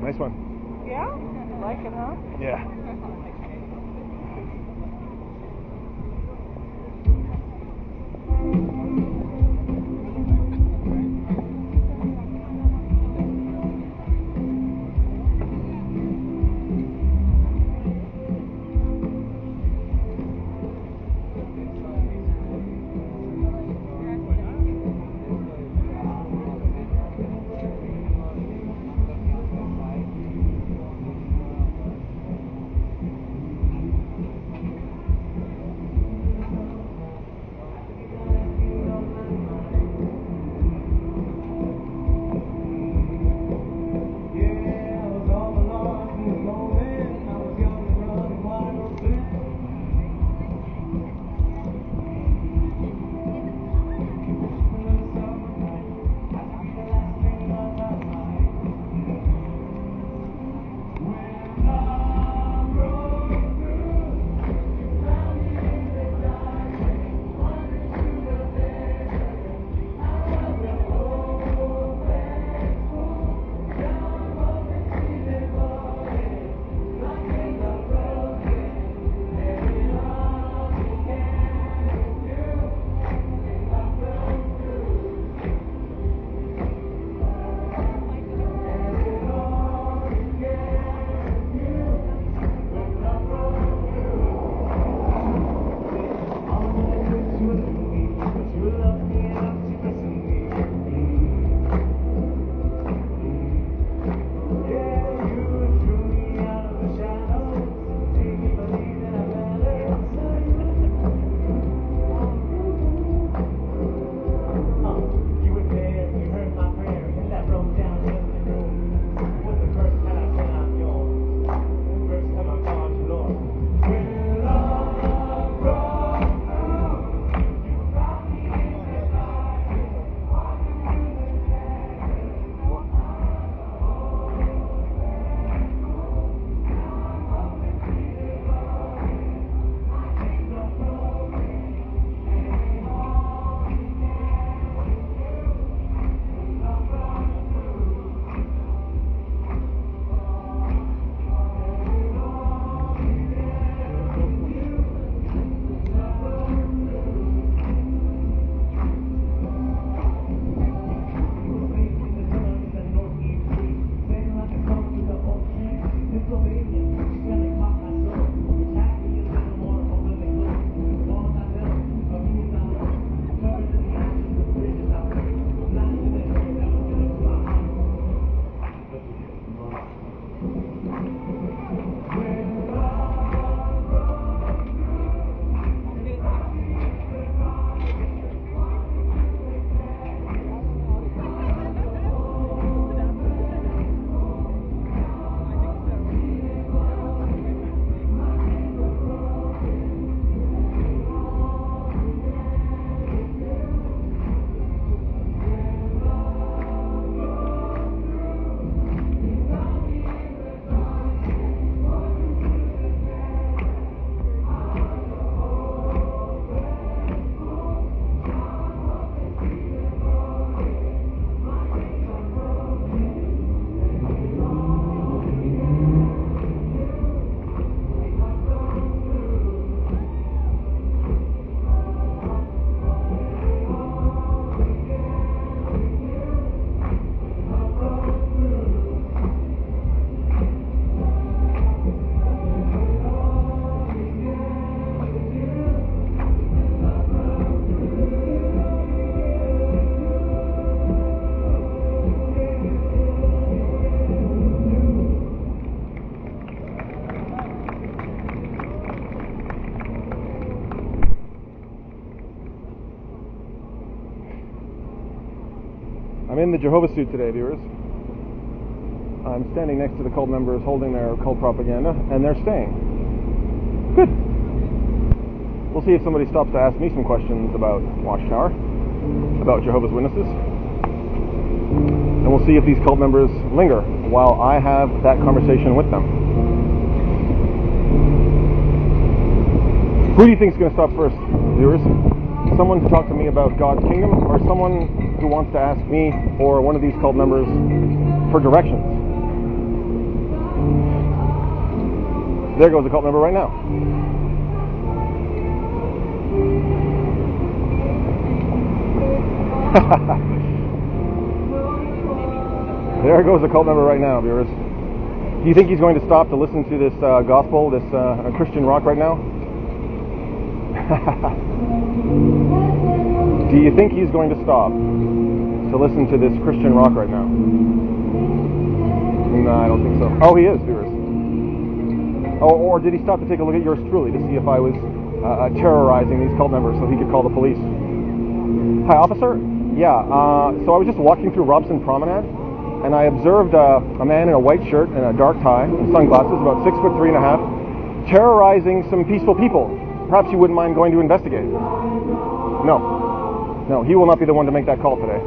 Nice one. Yeah? You like it, huh? Yeah. I'm in the Jehovah's suit today, viewers. I'm standing next to the cult members holding their cult propaganda, and they're staying. Good. We'll see if somebody stops to ask me some questions about Watchtower, about Jehovah's Witnesses, and we'll see if these cult members linger while I have that conversation with them. Who do you think is going to stop first, viewers? Someone to talk to me about God's kingdom, or someone who wants to ask me or one of these cult members for directions? There goes a cult member right now. There goes a cult member right now, viewers. Do you think he's going to stop to listen to this gospel, this Christian rock right now? Do you think he's going to stop to listen to this Christian rock right now? No, I don't think so. Oh, he is, viewers. Oh, or did he stop to take a look at yours truly to see if I was terrorizing these cult members so he could call the police? Hi, officer. Yeah, so I was just walking through Robson Promenade, and I observed a man in a white shirt and a dark tie and sunglasses, about 6'3.5", terrorizing some peaceful people. Perhaps you wouldn't mind going to investigate. No, he will not be the one to make that call today.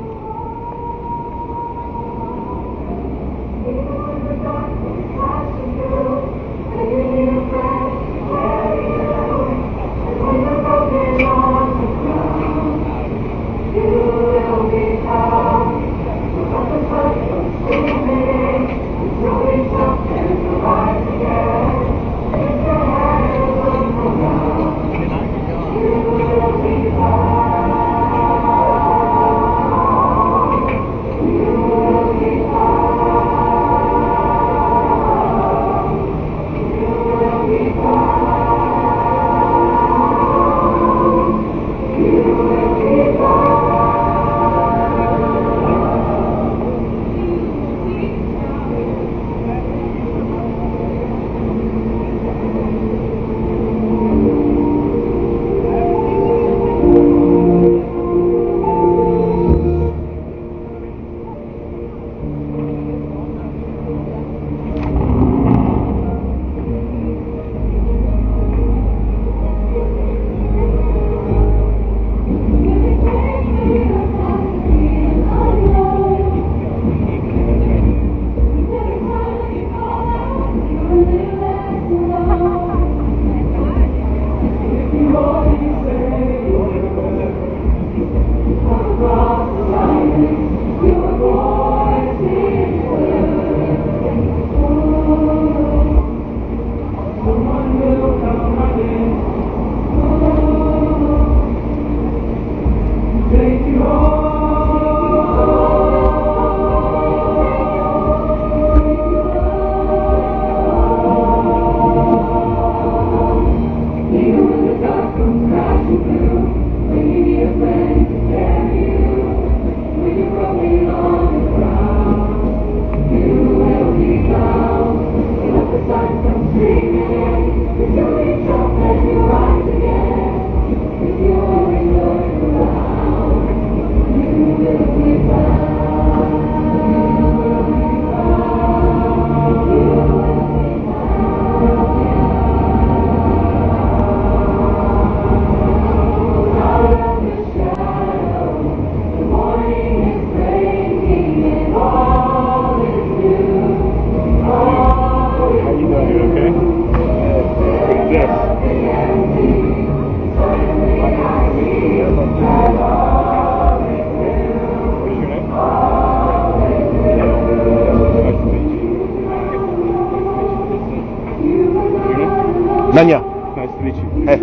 Nanya. Nice to meet you. Hey.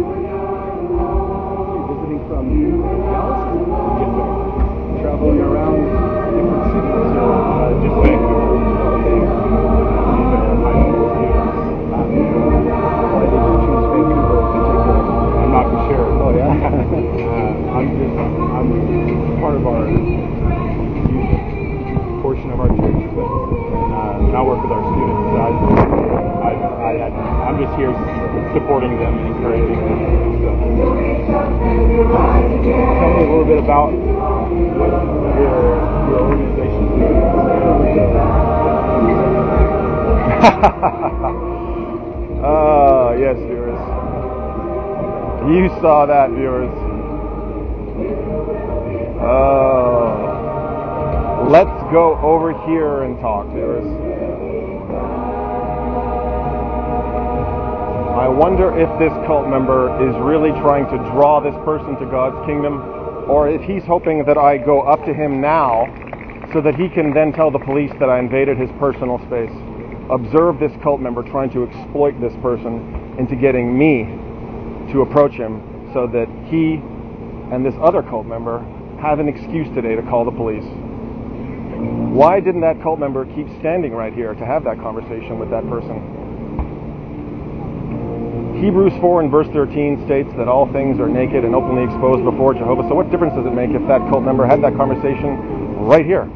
Visiting from Dallas? Yes, sir. Traveling around different cities or just Vancouver? Okay. Why did you choose Vancouver in particular? I'm not for sure. Oh, yeah? I'm part of our youth portion of our church, but and I work with our students. So I'm just here supporting them and encouraging them and stuff. Tell me a little bit about what your organization does. Yes, viewers. You saw that, viewers. Let's go over here and talk, viewers. I wonder if this cult member is really trying to draw this person to God's kingdom, or if he's hoping that I go up to him now so that he can then tell the police that I invaded his personal space. observe this cult member trying to exploit this person into getting me to approach him so that he and this other cult member have an excuse today to call the police. Why didn't that cult member keep standing right here to have that conversation with that person? Hebrews 4 and verse 13 states that all things are naked and openly exposed before Jehovah. So what difference does it make if that cult member had that conversation right here?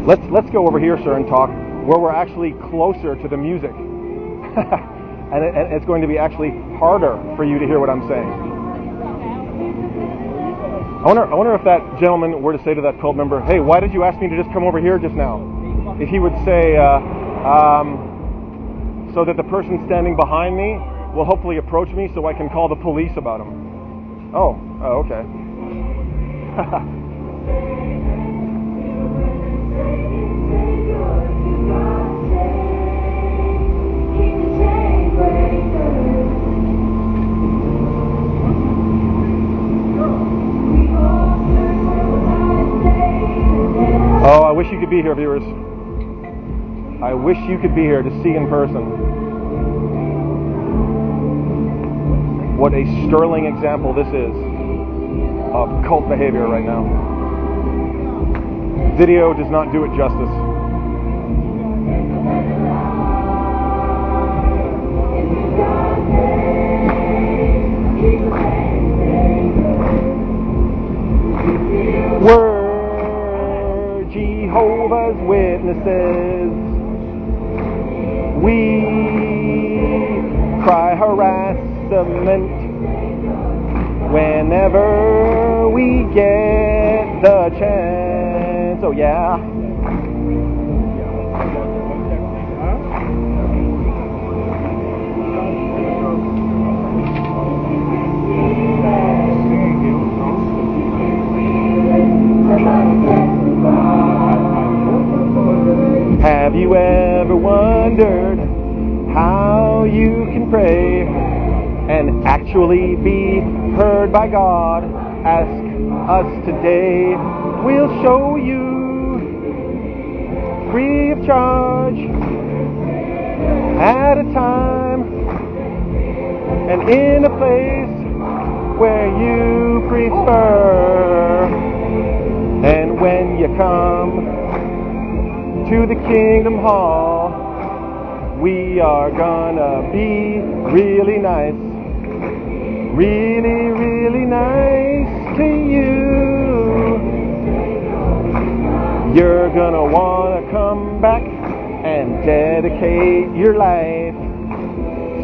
Let's go over here, sir, and talk where we're actually closer to the music. and it's going to be actually harder for you to hear what I'm saying. I wonder if that gentleman were to say to that cult member, "Hey, why did you ask me to just come over here just now?" If he would say, so that the person standing behind me will hopefully approach me so I can call the police about him. Oh, okay. Oh, I wish you could be here, viewers. I wish you could be here to see in person what a sterling example this is of cult behavior right now. Video does not do it justice. We're Jehovah's Witnesses. We cry harassment whenever we get the chance. Oh yeah. Have you ever wondered how you can pray and actually be heard by God? Ask us today. We'll show you free of charge at a time and in a place where you prefer. And when you come to the Kingdom Hall, we are gonna be really nice, really, really nice to you. You're gonna wanna come back and dedicate your life,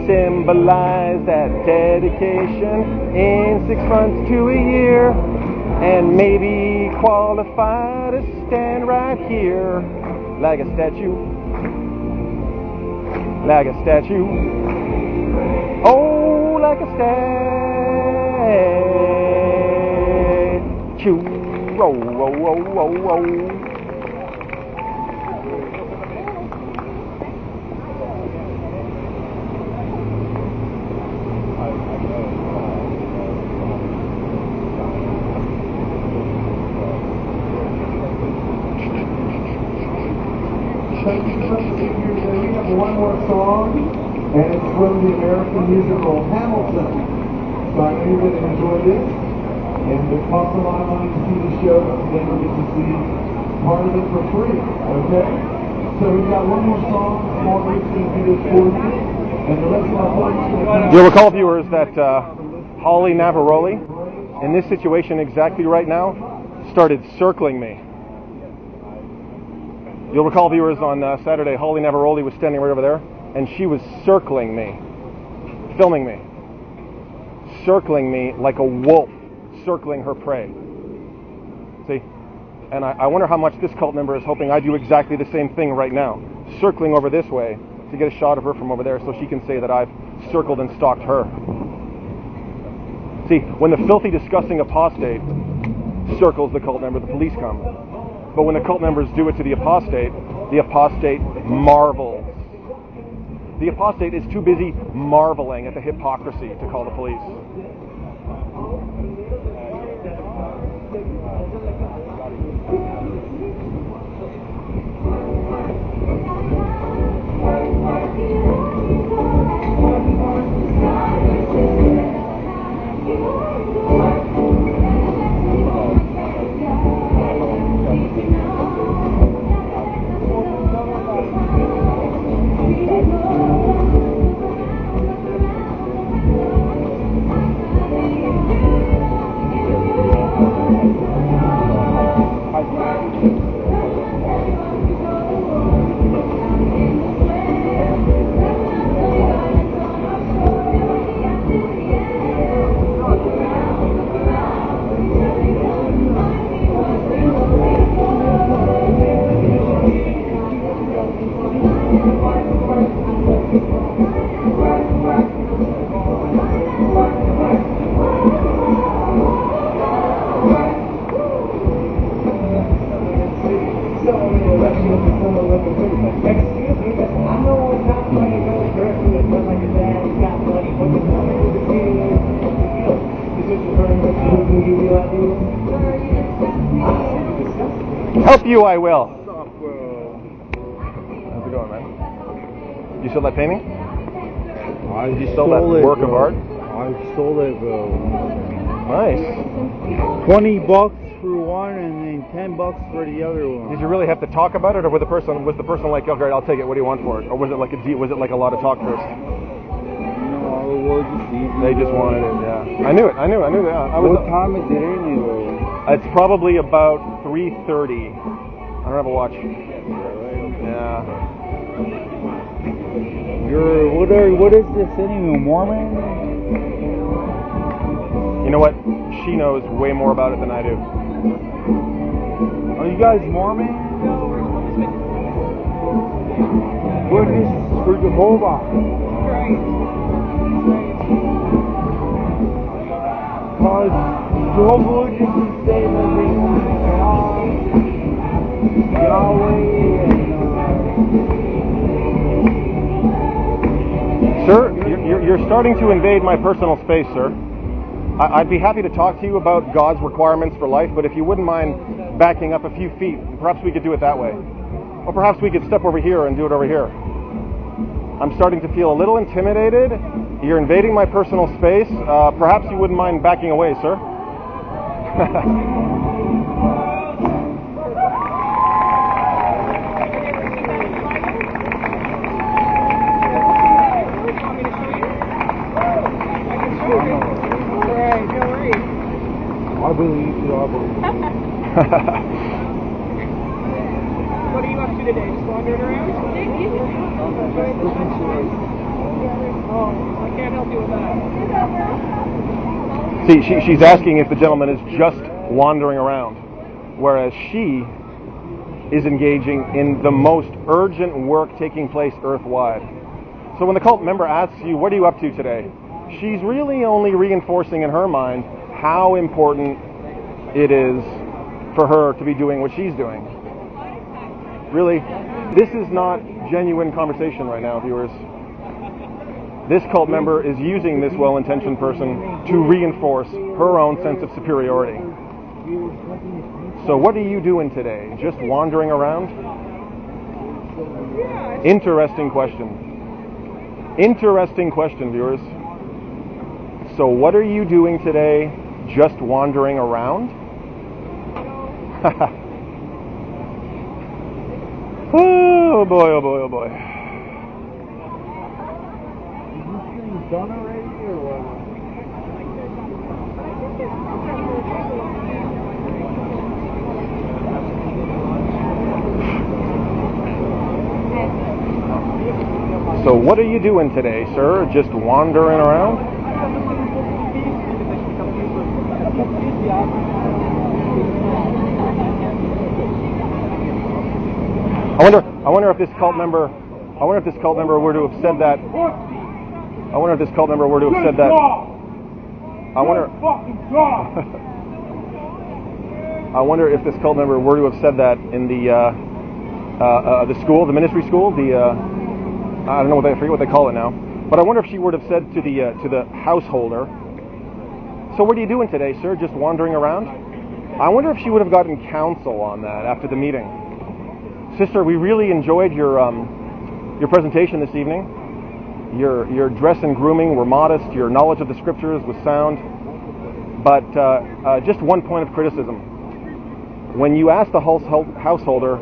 symbolize that dedication in 6 months to a year, and maybe qualify to stand right here like a statue, like a statue, oh, like a statue, oh, oh, oh, oh, oh. We have one more song, and it's from the American musical Hamilton. So I know you're going to enjoy this, and it costs a lot of money to see the show, but you never get to see part of it for free, okay? So we've got one more song, and all we're going to do this for you, and the rest of our folks are going to come. You'll recall, viewers, that Holly Navaroli, in this situation exactly right now, started circling me. You'll recall, viewers, on Saturday, Holly Navaroli was standing right over there, and she was circling me, filming me, circling me like a wolf circling her prey. See? And I wonder how much this cult member is hoping I do exactly the same thing right now, circling over this way to get a shot of her from over there so she can say that I've circled and stalked her. See, when the filthy, disgusting apostate circles the cult member, the police come. But when the cult members do it to the apostate marvels. The apostate is too busy marveling at the hypocrisy to call the police. Help you, I will. What's up, bro? How's it going, man? You sold that painting? I Sold that work of art? I sold it, bro. Nice. $20 for one, and then $10 for the other one. Did you really have to talk about it, or was the person like, okay, I'll take it. What do you want for it? Or was it like a lot of talk first? No, it was just easy. They just wanted it. Yeah. I knew it. Yeah. What time is it anyway? It's probably about 3:30. I don't have a watch. Yeah. What is this anyway? Mormon? You know what? She knows way more about it than I do. Are you guys Mormon? Witness for Jehovah. Jehovah Witnesses say that they only God, Yahweh, and Sir, you're starting to invade my personal space, sir. I'd be happy to talk to you about God's requirements for life, but if you wouldn't mind backing up a few feet, perhaps we could do it that way. Or perhaps we could step over here and do it over here. I'm starting to feel a little intimidated. You're invading my personal space. Perhaps you wouldn't mind backing away, sir. I believe you. What are you up to today? Just wandering around? Oh, I can't help you with that. See, she's asking if the gentleman is just wandering around, whereas she is engaging in the most urgent work taking place earthwide. So when the cult member asks you, what are you up to today? She's really only reinforcing in her mind how important it is for her to be doing what she's doing. Really, this is not genuine conversation right now, viewers. This cult member is using this well-intentioned person to reinforce her own sense of superiority. So what are you doing today? Just wandering around? Interesting question. Interesting question, viewers. So what are you doing today? Just wandering around? Oh boy, oh boy, oh boy. Is this thing done already or what? So what are you doing today, sir? Just wandering around? I wonder if this cult member were to have said that. I wonder if this cult member were to have said that. I wonder if this cult member were to have said that in the school, the ministry school, I don't know I forget what they call it now. But I wonder if she would have said to the householder, so what are you doing today, sir? Just wandering around? I wonder if she would have gotten counsel on that after the meeting. Sister, we really enjoyed your presentation this evening. Your dress and grooming were modest. Your knowledge of the scriptures was sound. But just one point of criticism. When you asked the householder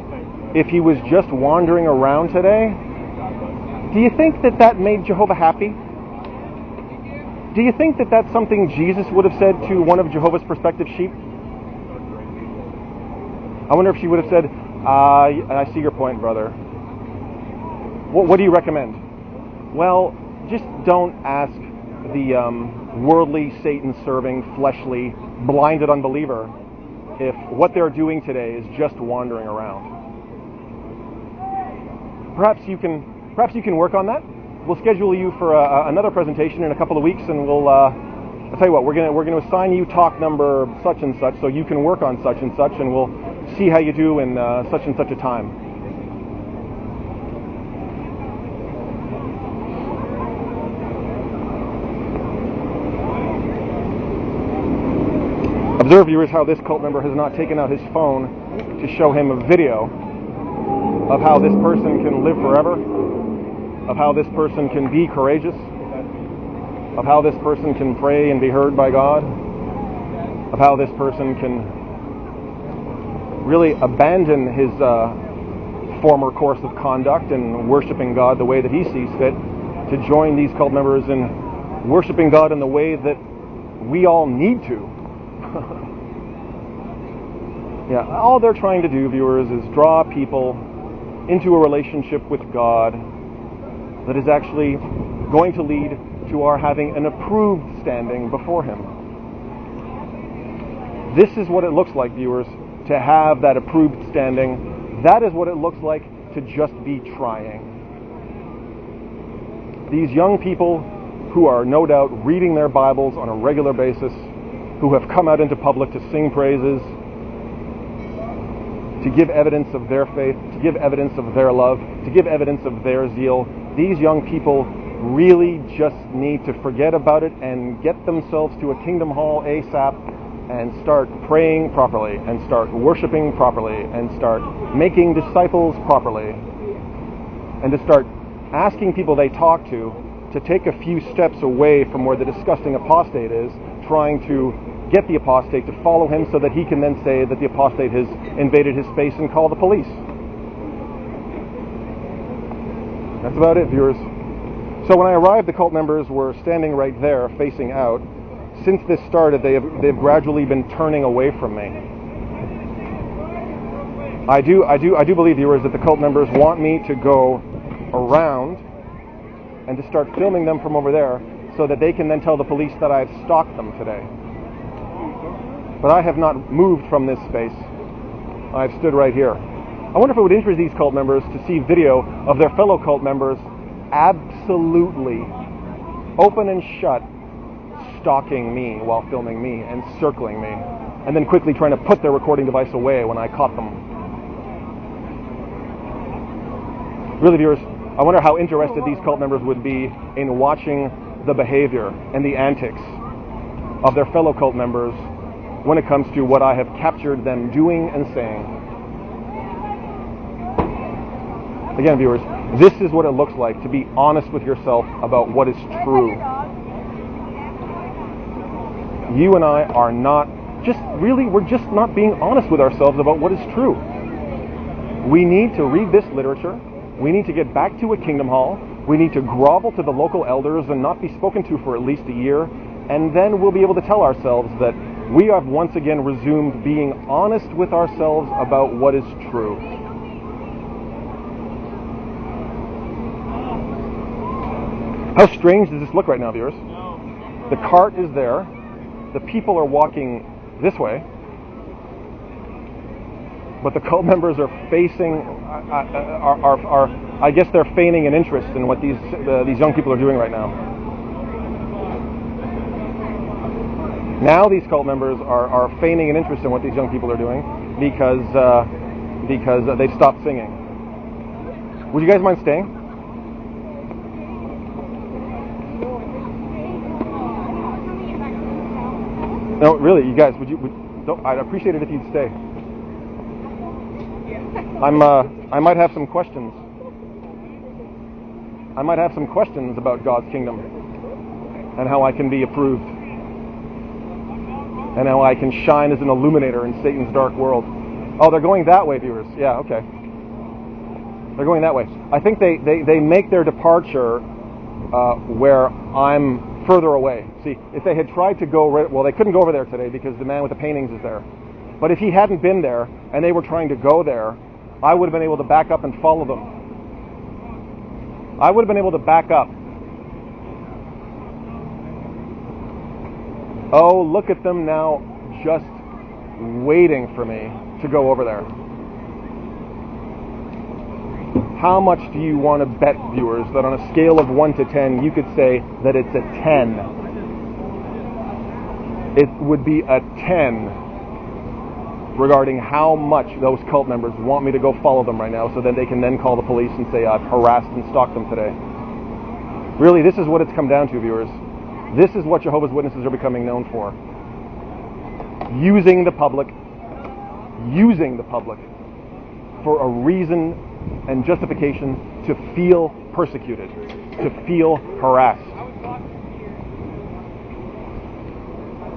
if he was just wandering around today, do you think that made Jehovah happy? Do you think that that's something Jesus would have said to one of Jehovah's prospective sheep? I wonder if she would have said, I see your point, brother. What do you recommend? Well, just don't ask the worldly, Satan-serving, fleshly, blinded unbeliever if what they're doing today is just wandering around. Perhaps you can work on that. We'll schedule you for another presentation in a couple of weeks, and we'll. I'll tell you what. We're going to assign you talk number such and such, so you can work on such and such, and we'll see how you do in such and such a time. Observe, viewers, how this cult member has not taken out his phone to show him a video of how this person can live forever, of how this person can be courageous, of how this person can pray and be heard by God, of how this person can really abandon his former course of conduct and worshiping God the way that he sees fit, to join these cult members in worshiping God in the way that we all need to. Yeah, all they're trying to do, viewers, is draw people into a relationship with God that is actually going to lead to our having an approved standing before Him. This is what it looks like, viewers, to have that approved standing. That is what it looks like to just be trying. These young people who are no doubt reading their Bibles on a regular basis, who have come out into public to sing praises, to give evidence of their faith, to give evidence of their love, to give evidence of their zeal. These young people really just need to forget about it and get themselves to a Kingdom Hall ASAP and start praying properly and start worshiping properly and start making disciples properly and to start asking people they talk to take a few steps away from where the disgusting apostate is, trying to get the apostate to follow him so that he can then say that the apostate has invaded his space and call the police. That's about it, viewers. So when I arrived, the cult members were standing right there, facing out. Since this started, they've gradually been turning away from me. I do believe, viewers, that the cult members want me to go around and to start filming them from over there so that they can then tell the police that I've stalked them today. But I have not moved from this space. I've stood right here. I wonder if it would interest these cult members to see video of their fellow cult members absolutely open and shut stalking me while filming me and circling me, and then quickly trying to put their recording device away when I caught them. Really, viewers, I wonder how interested these cult members would be in watching the behavior and the antics of their fellow cult members when it comes to what I have captured them doing and saying. Again, viewers, this is what it looks like to be honest with yourself about what is true. You and I are not we're just not being honest with ourselves about what is true. We need to read this literature. We need to get back to a Kingdom Hall. We need to grovel to the local elders and not be spoken to for at least a year. And then we'll be able to tell ourselves that we have once again resumed being honest with ourselves about what is true. How strange does this look right now, viewers? The cart is there. The people are walking this way. But the cult members are facing, I guess they're feigning an interest in what these young people are doing right now. Now these cult members are feigning an interest in what these young people are doing because they've stopped singing. Would you guys mind staying? No, really, you guys, I'd appreciate it if you'd stay. I might have some questions. I might have some questions about God's kingdom and how I can be approved and how I can shine as an illuminator in Satan's dark world. Oh, they're going that way, viewers. Yeah, okay. They're going that way. I think they make their departure where I'm further away. See, if they had tried to go, well, they couldn't go over there today because the man with the paintings is there. But if he hadn't been there and they were trying to go there, I would have been able to back up and follow them. I would have been able to back up. Oh, look at them now, just waiting for me to go over there. How much do you want to bet, viewers, that on a scale of 1 to 10, you could say that it's a 10? It would be a 10 regarding how much those cult members want me to go follow them right now so that they can then call the police and say I've harassed and stalked them today. Really, this is what it's come down to, viewers. This is what Jehovah's Witnesses are becoming known for. Using the public for a reason and justification to feel persecuted, to feel harassed.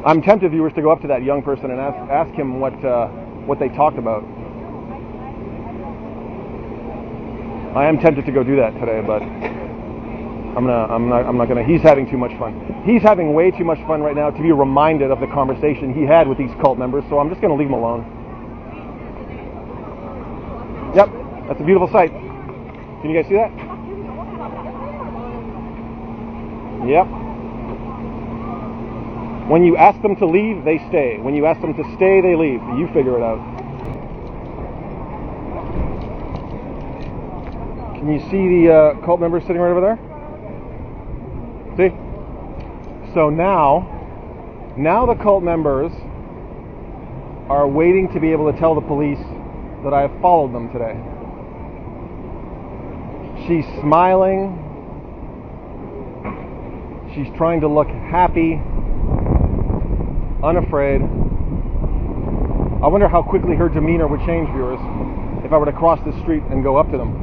I'm tempted, viewers, to go up to that young person and ask him what they talked about. I am tempted to go do that today, but I'm not gonna. He's having too much fun. He's having way too much fun right now to be reminded of the conversation he had with these cult members. So I'm just gonna leave him alone. Yep, that's a beautiful sight. Can you guys see that? Yep. When you ask them to leave, they stay. When you ask them to stay, they leave. You figure it out. Can you see the cult members sitting right over there? See? So now the cult members are waiting to be able to tell the police that I have followed them today. She's smiling. She's trying to look happy, unafraid. I wonder how quickly her demeanor would change, viewers, if I were to cross the street and go up to them.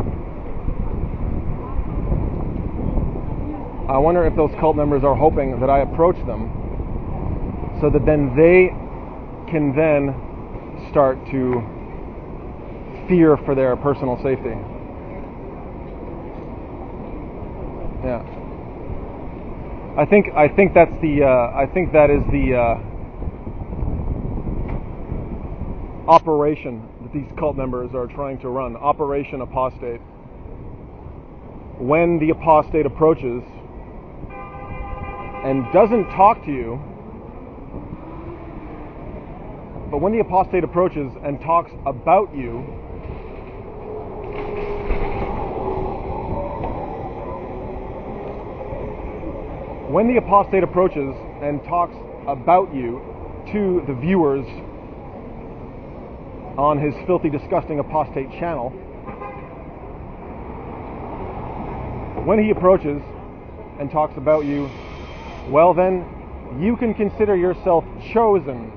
I wonder if those cult members are hoping that I approach them so that then they can then start to fear for their personal safety. Yeah. I think that is the operation that these cult members are trying to run. Operation Apostate. When the apostate approaches and doesn't talk to you, but when the apostate approaches and talks about you, when the apostate approaches and talks about you to the viewers on his filthy, disgusting apostate channel, when he approaches and talks about you, well then, you can consider yourself chosen.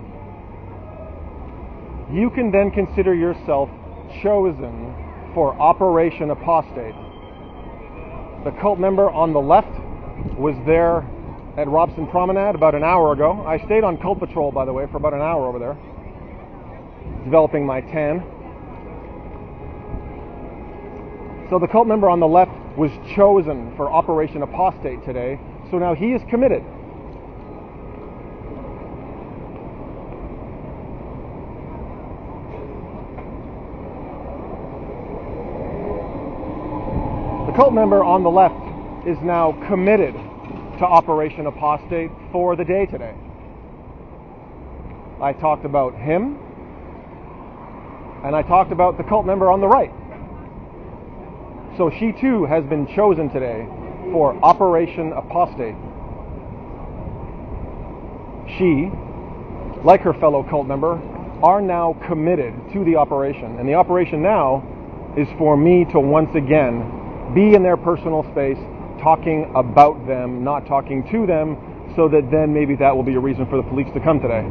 You can then consider yourself chosen for Operation Apostate. The cult member on the left was there at Robson Promenade about an hour ago. I stayed on cult patrol, by the way, for about an hour over there, developing my tan. So the cult member on the left was chosen for Operation Apostate today, so now he is committed. The cult member on the left is now committed to Operation Apostate for the day today. I talked about him, and I talked about the cult member on the right. So she too has been chosen today for Operation Apostate. She, like her fellow cult member, are now committed to the operation. And the operation now is for me to once again be in their personal space, talking about them, not talking to them, so that then maybe that will be a reason for the police to come today.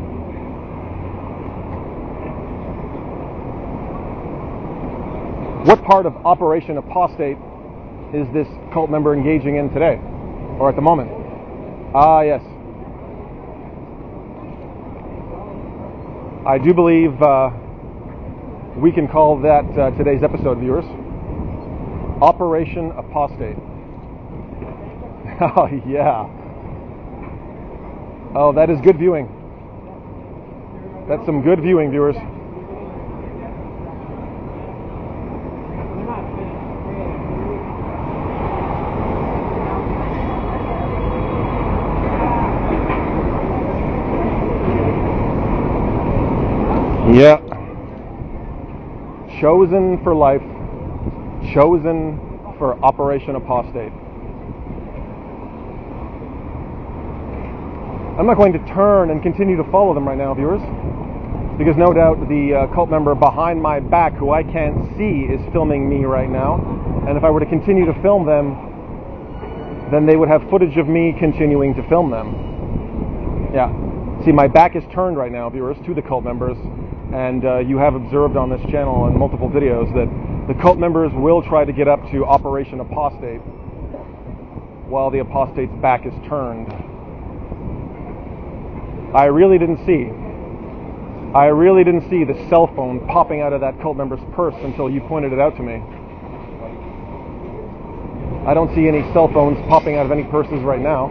What part of Operation Apostate is this cult member engaging in today, or at the moment? Ah, yes. I do believe we can call that today's episode, viewers. Operation Apostate. Oh, yeah. Oh, that is good viewing. That's some good viewing, viewers. Yeah. Chosen for life. Chosen for Operation Apostate. I'm not going to turn and continue to follow them right now, viewers. because no doubt the cult member behind my back, who I can't see, is filming me right now. And if I were to continue to film them, then they would have footage of me continuing to film them. Yeah. See, my back is turned right now, viewers, to the cult members, and you have observed on this channel in multiple videos that the cult members will try to get up to Operation Apostate while the apostate's back is turned. I really didn't see the cell phone popping out of that cult member's purse until you pointed it out to me. I don't see any cell phones popping out of any purses right now.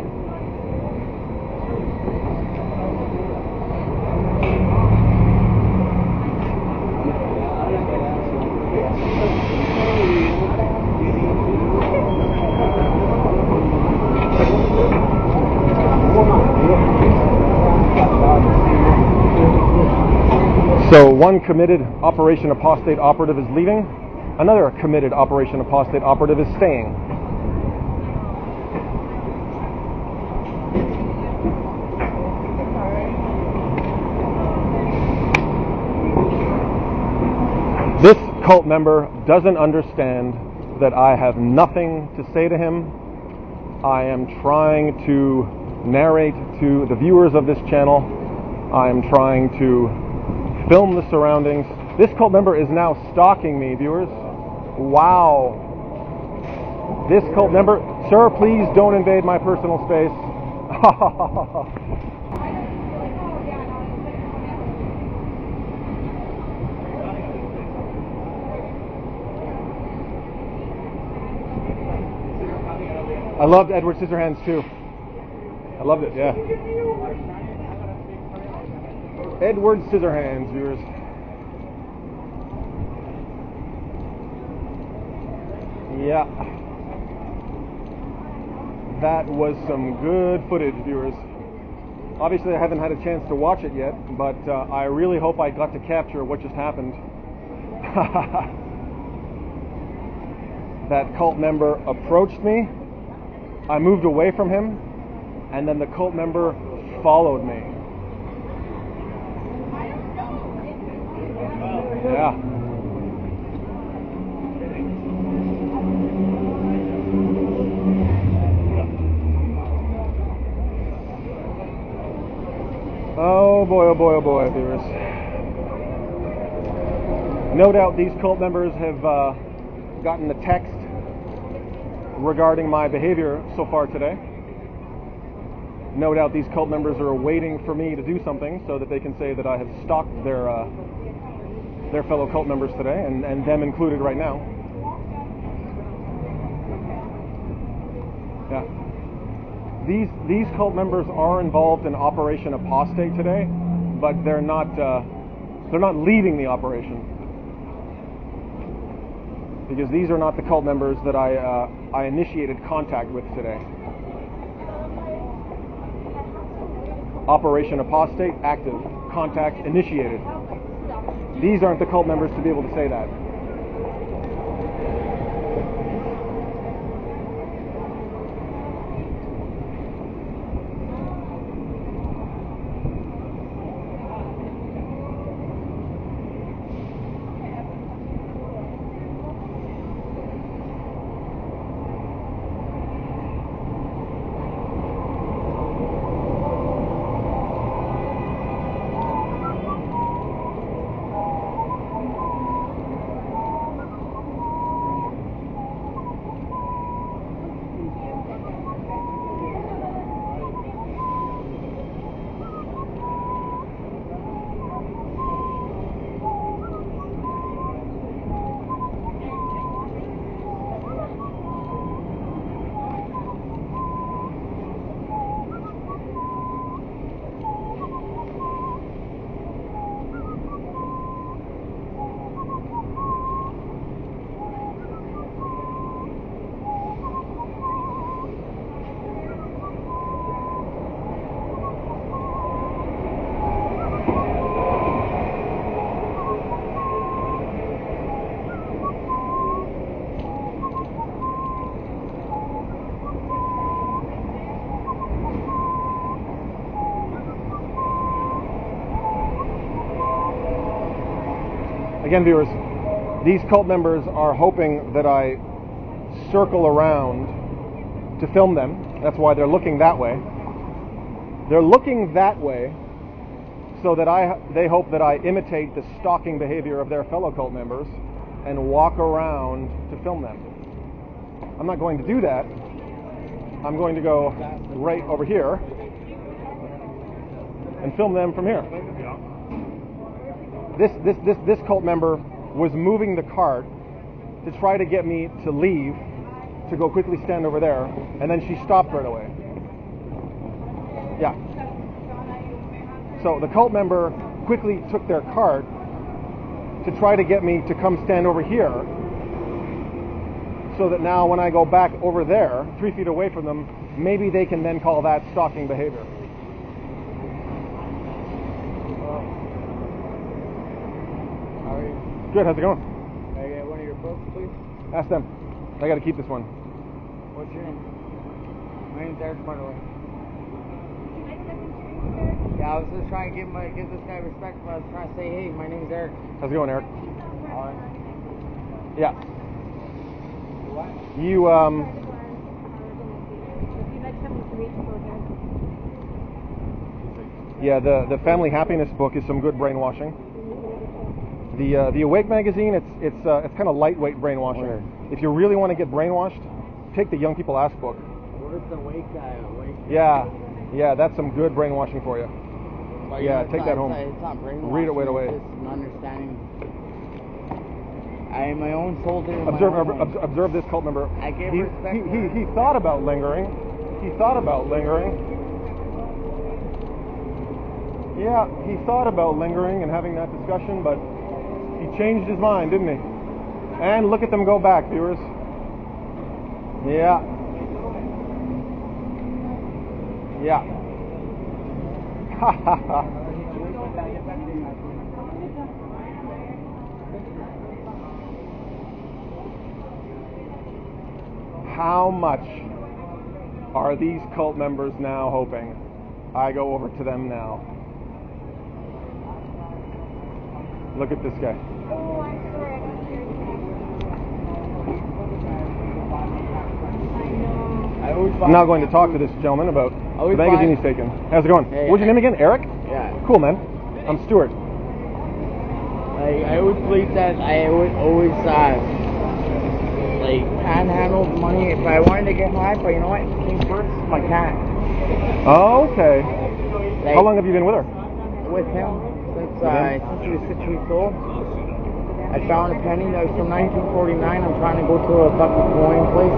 So one committed Operation Apostate operative is leaving, another committed Operation Apostate operative is staying. This cult member doesn't understand that I have nothing to say to him. I am trying to narrate to the viewers of this channel. I am trying to film the surroundings. This cult member is now stalking me, viewers. Wow. This cult member, sir, please don't invade my personal space. I loved Edward Scissorhands too. I loved it, yeah. Edward Scissorhands, viewers. Yeah. That was some good footage, viewers. Obviously, I haven't had a chance to watch it yet, but I really hope I got to capture what just happened. That cult member approached me. I moved away from him, and then the cult member followed me. Yeah. Oh boy, viewers. No doubt these cult members have gotten a text regarding my behavior so far today. No doubt these cult members are waiting for me to do something so that they can say that I have stalked their fellow cult members today, and them included right now. Yeah. These cult members are involved in Operation Apostate today, but they're not leading the operation, because these are not the cult members that I initiated contact with today. Operation Apostate active, contact initiated. These aren't the cult members to be able to say that. Again, viewers, these cult members are hoping that I circle around to film them. That's why they're looking that way. They're looking that way so that they hope that I imitate the stalking behavior of their fellow cult members and walk around to film them. I'm not going to do that. I'm going to go right over here and film them from here. This cult member was moving the cart to try to get me to leave, to go quickly stand over there, and then she stopped right away. Yeah. So the cult member quickly took their cart to try to get me to come stand over here, so that now when I go back over there, 3 feet away from them, maybe they can then call that stalking behavior. How are you? Good, how's it going? Can I get one of your books, please? Ask them. I gotta keep this one. What's your name? My name's Eric, by the way. Yeah, I was just trying to give this guy respect, but I was trying to say, hey, my name's Eric. How's it going, Eric? Alright. Yeah. What? You, yeah, the Family Happiness book is some good brainwashing. The Awake magazine, it's kind of lightweight brainwashing. Where? If you really want to get brainwashed, take the Young People Ask book. What is the Awake guy? Yeah, that's some good brainwashing for you. But Yeah, take that home. It's not brainwashing. Read it right away. It's just an understanding. I am my own soldier. Observe this cult member. I gave he, respect. he thought about lingering. Yeah, he thought about lingering and having that discussion, but he changed his mind, didn't he? And look at them go back, viewers. Yeah. Yeah. Ha ha ha. How much are these cult members now hoping I go over to them now? Look at this guy. I'm now going to talk to this gentleman about the magazine he's taken. How's it going? Hey, What's your name again? Eric? Yeah. Cool, man. I'm Stuart. I always believe that I would always panhandle money if I wanted to get high, but you know what? King first, my cat. Oh, okay. Like, How long have you been with her? With him since he was 6 weeks old. I found a penny that was from 1949. I'm trying to go to a fucking coin place.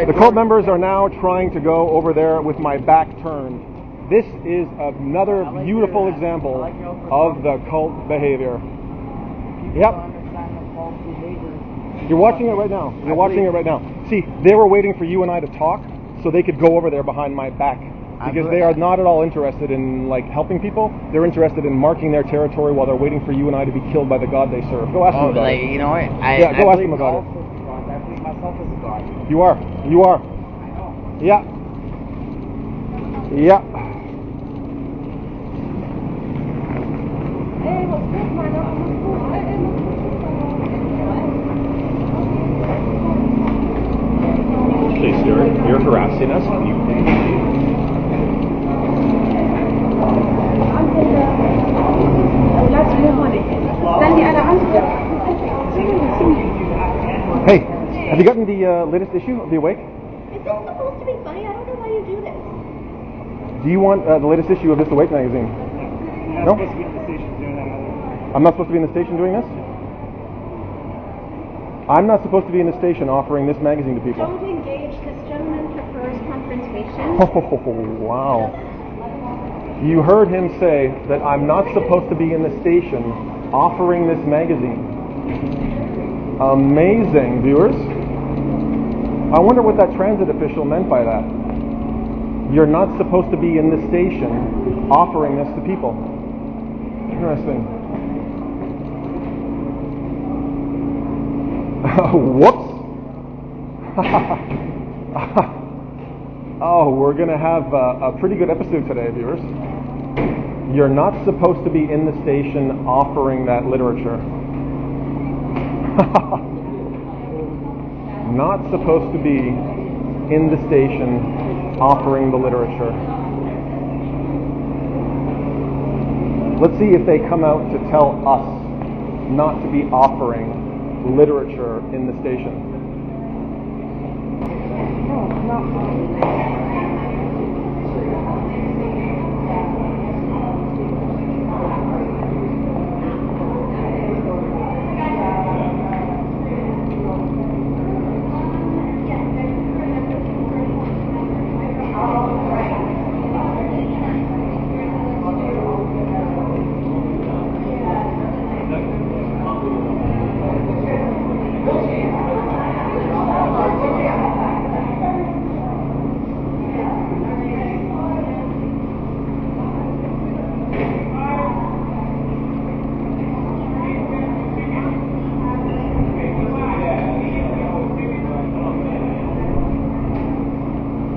The cult members are now trying to go over there with my back turned. This is another beautiful example of the cult behavior. Yep. You're watching it right now. You're watching it right now. See, they were waiting for you and I to talk so they could go over there behind my back. Because they are not at all interested in helping people. They're interested in marking their territory while they're waiting for you and I to be killed by the God they serve. Go ask them about it. You know what? Go ask them about it. I believe myself as a God. You are. I know. Yeah. Yeah. Okay, Stuart, you're harassing us. Hey, have you gotten the latest issue of The Awake? Is this supposed to be funny? I don't know why you do this. Do you want the latest issue of this Awake magazine? No? I'm not supposed to be in the station doing this? I'm not supposed to be in the station offering this magazine to people. Don't engage. This gentleman prefers confrontation. Oh, wow. You heard him say that I'm not supposed to be in the station offering this magazine. Amazing, viewers. I wonder what that transit official meant by that. You're not supposed to be in the station offering this to people. Interesting. Whoops. Oh, we're going to have a pretty good episode today, viewers. You're not supposed to be in the station offering that literature. Not supposed to be in the station offering the literature. Let's see if they come out to tell us not to be offering literature in the station.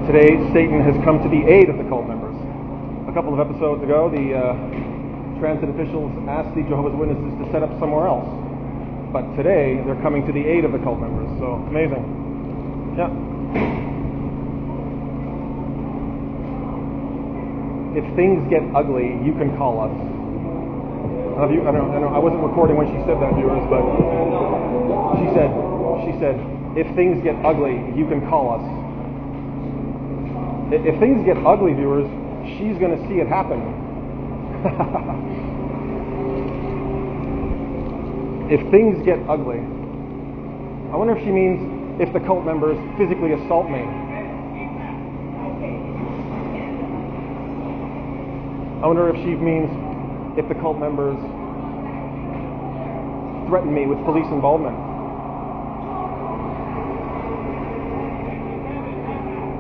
Today, Satan has come to the aid of the cult members. A couple of episodes ago, the transit officials asked the Jehovah's Witnesses to set up somewhere else. But today, they're coming to the aid of the cult members. So, amazing. Yeah. If things get ugly, you can call us. I wasn't recording when she said that, viewers, but she said, if things get ugly, you can call us. If things get ugly, viewers, she's going to see it happen. If things get ugly, I wonder if she means if the cult members physically assault me. I wonder if she means if the cult members threaten me with police involvement.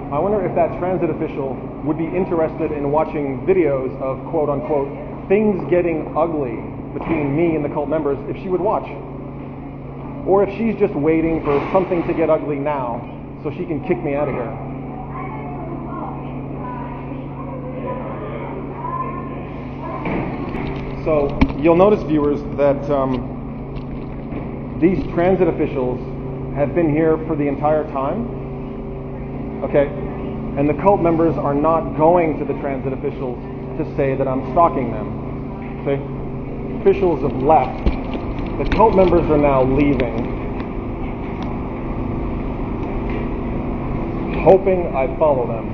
I wonder if that transit official would be interested in watching videos of quote-unquote things getting ugly between me and the cult members, if she would watch. Or if she's just waiting for something to get ugly now so she can kick me out of here. So you'll notice, viewers, that these transit officials have been here for the entire time. Okay, and the cult members are not going to the transit officials to say that I'm stalking them. Okay, officials have left. The cult members are now leaving, hoping I follow them.